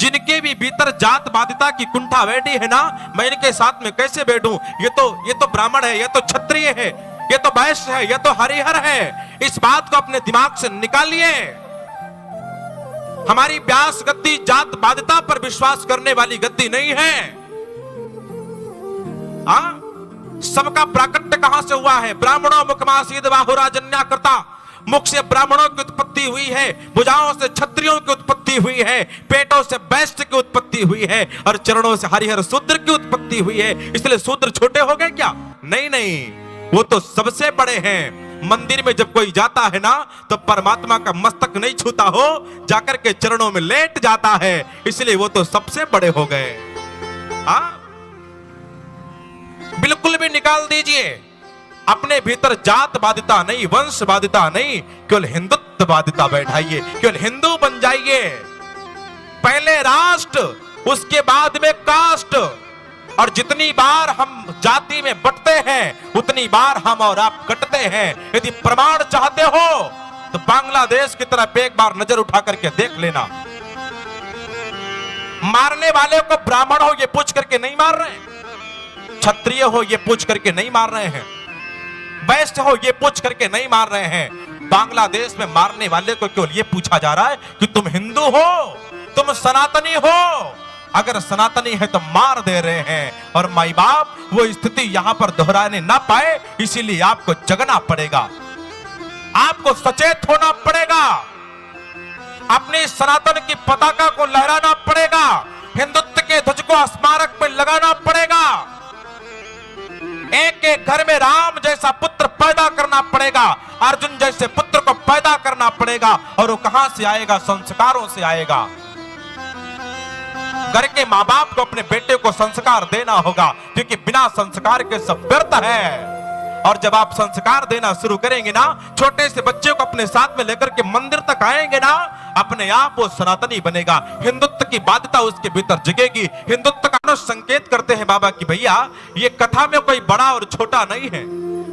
जिनके भी भीतर जात बाध्यता की कुंठा बैठी है ना, मैं इनके साथ में कैसे बैठूं? ये तो ब्राह्मण है, ये तो क्षत्रिय है, ये तो वैश्य है, ये तो हरिहर है। इस बात को अपने दिमाग से निकालिए। हमारी व्यास गद्दी जात बाध्यता पर विश्वास करने वाली गद्दी नहीं है। सबका प्राकट्य कहां से हुआ है? ब्राह्मणों मुखमासीद बाहुराजन्या करता। मुख से ब्राह्मणों की उत्पत्ति हुई है, भुजाओं से क्षत्रियों की उत्पत्ति हुई है, पेटों से वैश्य की उत्पत्ति हुई है और चरणों से हरिहर शूद्र की उत्पत्ति हुई है। इसलिए शूद्र छोटे हो गए क्या? नहीं नहीं, वो तो सबसे बड़े हैं। मंदिर में जब कोई जाता है ना, तो परमात्मा का मस्तक नहीं छूता हो, जाकर के चरणों में लेट जाता है। इसलिए वो तो सबसे बड़े हो गए। बिल्कुल भी निकाल दीजिए अपने भीतर जात बाध्यता नहीं, वंश बाध्यता नहीं, केवल हिंदुत्व बाध्यता बैठाइए, केवल हिंदू बन जाइए। पहले राष्ट्र, उसके बाद में कास्ट। और जितनी बार हम जाति में बंटते हैं, उतनी बार हम और आप कटते हैं। यदि प्रमाण चाहते हो तो बांग्लादेश की तरफ एक बार नजर उठा करके देख लेना। मारने वाले को ब्राह्मण हो ये पूछ करके नहीं मार रहे हैं, क्षत्रिय हो ये पूछ करके नहीं मार रहे हैं, वैश्य हो ये पूछ करके नहीं मार रहे हैं। बांग्लादेश में मारने वाले को केवल ये पूछा जा रहा है कि तुम हिंदू हो, तुम सनातनी हो। अगर सनातनी है तो मार दे रहे हैं। और माई बाप वो स्थिति यहां पर दोहराने ना पाए, इसीलिए आपको जगना पड़ेगा, आपको सचेत होना पड़ेगा, अपने सनातन की पताका को लहराना पड़ेगा, हिंदुत्व के ध्वज को स्मारक पर लगाना पड़ेगा। एक एक घर में राम जैसा पुत्र पैदा करना पड़ेगा, अर्जुन जैसे पुत्र को पैदा करना पड़ेगा। और वो कहां से आएगा? संस्कारों से आएगा। घर के मां बाप को अपने बेटे को संस्कार देना होगा, क्योंकि बिना संस्कार के सब व्यर्थ है। और जब आप संस्कार देना शुरू करेंगे ना, छोटे से बच्चे को अपने साथ में लेकर के मंदिर तक आएंगे ना, अपने आप वो सनातनी बनेगा। हिंदुत्व की बाध्यता उसके भीतर जगेगी। हिंदुत्व का संकेत करते हैं बाबा कि भैया ये कथा में कोई बड़ा और छोटा नहीं है,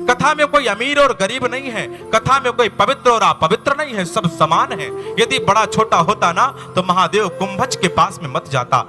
कथा में कोई अमीर और गरीब नहीं है, कथा में कोई पवित्र और अपवित्र नहीं है, सब समान है। यदि बड़ा छोटा होता ना, तो महादेव कुंभज के पास में मत जाता।